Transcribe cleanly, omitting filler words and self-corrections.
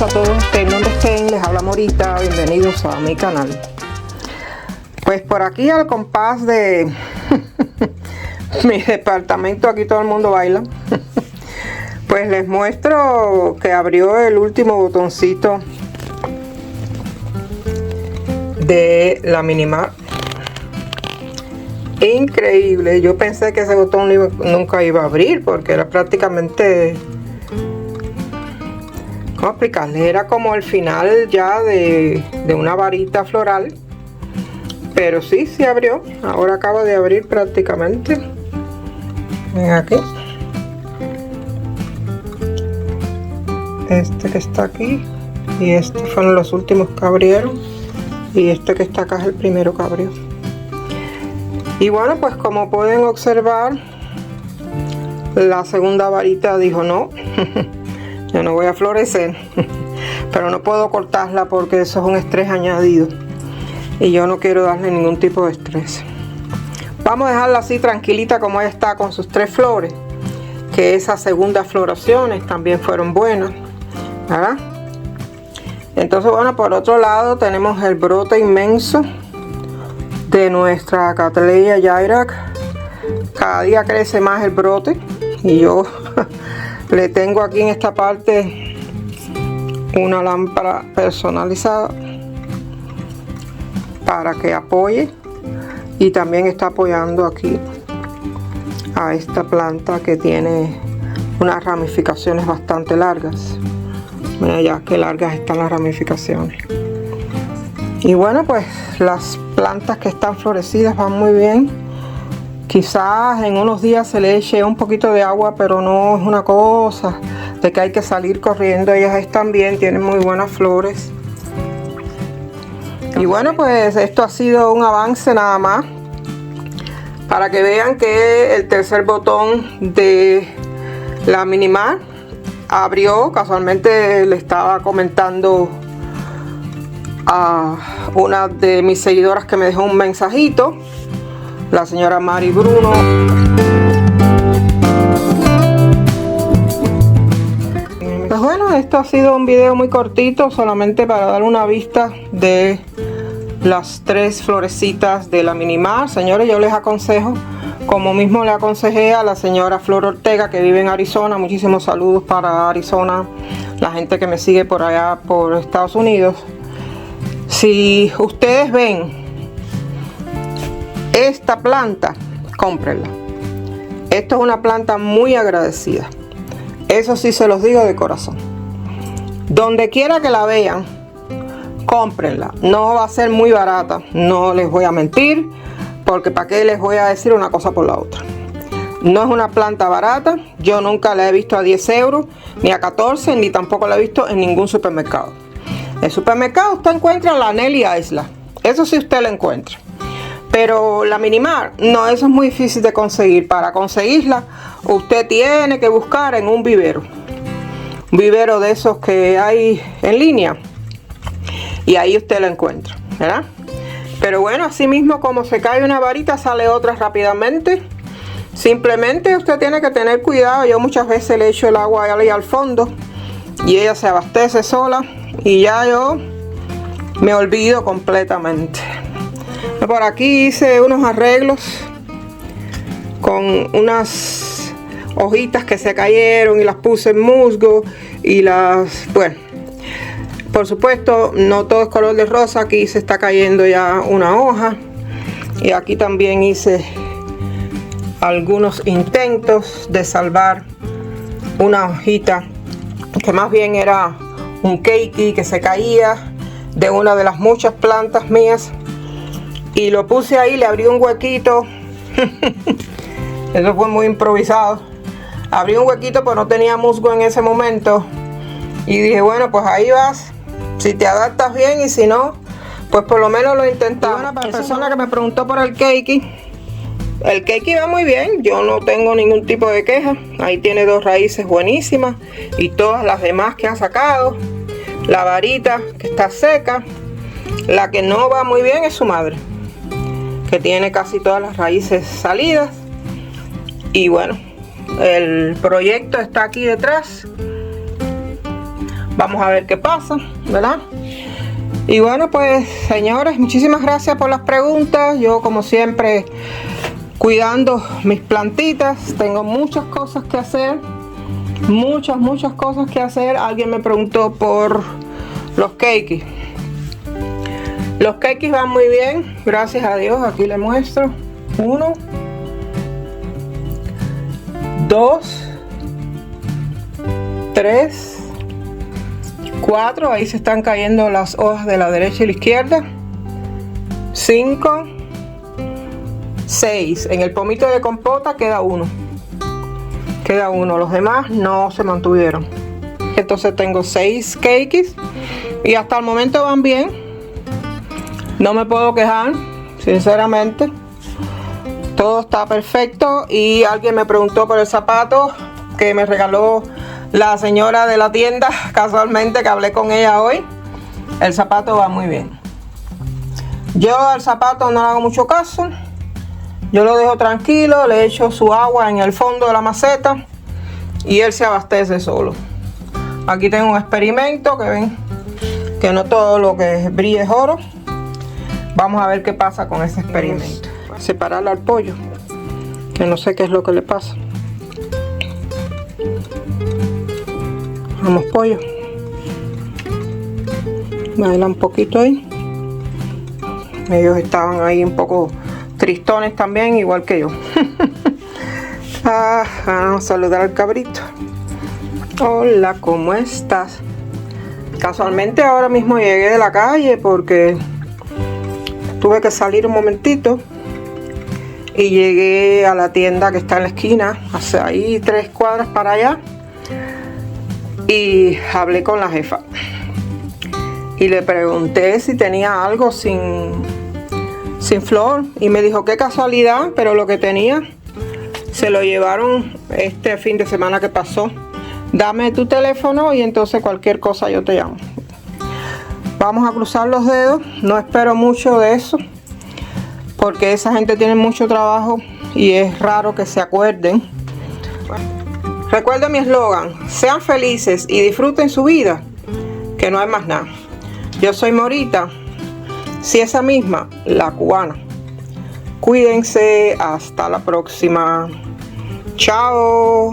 a todos, estén donde estén, les habla Morita, bienvenidos a mi canal. Pues por aquí al compás de mi departamento, aquí todo el mundo baila. Pues les muestro que abrió el último botoncito de la Minimart. Increíble, yo pensé que ese botón nunca iba a abrir porque era prácticamente, ¿cómo explicarle? Era como el final ya de una varita floral, pero sí abrió. Ahora acaba de abrir prácticamente. Ven aquí, este que está aquí y estos fueron los últimos que abrieron, y este que está acá es el primero que abrió. Y bueno, pues como pueden observar, la segunda varita dijo no, yo no voy a florecer, pero no puedo cortarla porque eso es un estrés añadido y yo no quiero darle ningún tipo de estrés. Vamos a dejarla así tranquilita como ella está con sus 3 flores, que esas segundas floraciones también fueron buenas, ¿verdad? Entonces bueno, por otro lado tenemos el brote inmenso de nuestra Cattleya Jayrac. Cada día crece más el brote y yo le tengo aquí en esta parte una lámpara personalizada para que apoye, y también está apoyando aquí a esta planta que tiene unas ramificaciones bastante largas. Mira ya qué largas están las ramificaciones. Y bueno, pues las plantas que están florecidas van muy bien. Quizás en unos días se le eche un poquito de agua, pero no es una cosa de que hay que salir corriendo. Ellas están bien, tienen muy buenas flores. Y bueno, pues esto ha sido un avance nada más, para que vean que el tercer botón de la Minimart abrió. Casualmente le estaba comentando a una de mis seguidoras que me dejó un mensajito, la señora Mari Bruno. Pues bueno, esto ha sido un video muy cortito, solamente para dar una vista de las 3 florecitas de la Minimart. Señores, yo les aconsejo, como mismo le aconsejé a la señora Flor Ortega, que vive en Arizona, muchísimos saludos para Arizona, la gente que me sigue por allá por Estados Unidos. Si ustedes ven esta planta, cómprenla. Esto es una planta muy agradecida, eso sí se los digo de corazón. Donde quiera que la vean, cómprenla. No va a ser muy barata, no les voy a mentir, porque para qué les voy a decir una cosa por la otra. No es una planta barata, yo nunca la he visto a 10 euros, ni a 14, ni tampoco la he visto en ningún supermercado. En el supermercado usted encuentra la Nelly Isla, eso sí usted la encuentra. Pero la Minimart, no, eso es muy difícil de conseguir. Para conseguirla, usted tiene que buscar en un vivero. Un vivero de esos que hay en línea. Y ahí usted la encuentra, ¿verdad? Pero bueno, así mismo como se cae una varita, sale otra rápidamente. Simplemente usted tiene que tener cuidado. Yo muchas veces le echo el agua ahí al fondo y ella se abastece sola. Y ya yo me olvido completamente. Por aquí hice unos arreglos con unas hojitas que se cayeron y las puse en musgo y bueno, por supuesto no todo es color de rosa. Aquí se está cayendo ya una hoja y aquí también hice algunos intentos de salvar una hojita que más bien era un keiki que se caía de una de las muchas plantas mías. Y lo puse ahí, le abrí un huequito. Eso fue muy improvisado. Abrí un huequito, pero no tenía musgo en ese momento. Y dije, bueno, pues ahí vas. Si te adaptas bien y si no, pues por lo menos lo intentamos. Bueno, para la persona que me preguntó por el keiki va muy bien. Yo no tengo ningún tipo de queja. Ahí tiene 2 raíces buenísimas. Y todas las demás que ha sacado. La varita que está seca. La que no va muy bien es su madre, que tiene casi todas las raíces salidas. Y bueno, el proyecto está aquí detrás. Vamos a ver qué pasa, ¿verdad? Y bueno, pues señores, muchísimas gracias por las preguntas. Yo como siempre cuidando mis plantitas. Tengo muchas cosas que hacer. Muchas cosas que hacer. Alguien me preguntó por los cakes. Los cakes van muy bien, gracias a Dios. Aquí les muestro. 1, 2, 3, 4. Ahí se están cayendo las hojas de la derecha y la izquierda. 5, 6. En el pomito de compota queda uno. Los demás no se mantuvieron. Entonces tengo 6 cakes y hasta el momento van bien. No me puedo quejar, sinceramente. Todo está perfecto. Y alguien me preguntó por el zapato que me regaló la señora de la tienda, casualmente, que hablé con ella hoy. El zapato va muy bien. Yo al zapato no le hago mucho caso. Yo lo dejo tranquilo, le echo su agua en el fondo de la maceta y él se abastece solo. Aquí tengo un experimento que ven que no todo lo que brilla es oro. Vamos a ver qué pasa con ese experimento. Separarle al pollo, que no sé qué es lo que le pasa. Vamos, pollo. Baila un poquito ahí. Ellos estaban ahí un poco tristones también, igual que yo. Vamos a saludar al cabrito. Hola, ¿cómo estás? Casualmente ahora mismo llegué de la calle porque tuve que salir un momentito y llegué a la tienda que está en la esquina, hacia ahí 3 cuadras para allá, y hablé con la jefa y le pregunté si tenía algo sin flor y me dijo qué casualidad, pero lo que tenía se lo llevaron este fin de semana que pasó. Dame tu teléfono y entonces cualquier cosa yo te llamo. Vamos a cruzar los dedos. No espero mucho de eso porque esa gente tiene mucho trabajo y es raro que se acuerden. Recuerden mi eslogan: sean felices y disfruten su vida, que no hay más nada. Yo soy Morita, si esa misma, la cubana. Cuídense, hasta la próxima. Chao.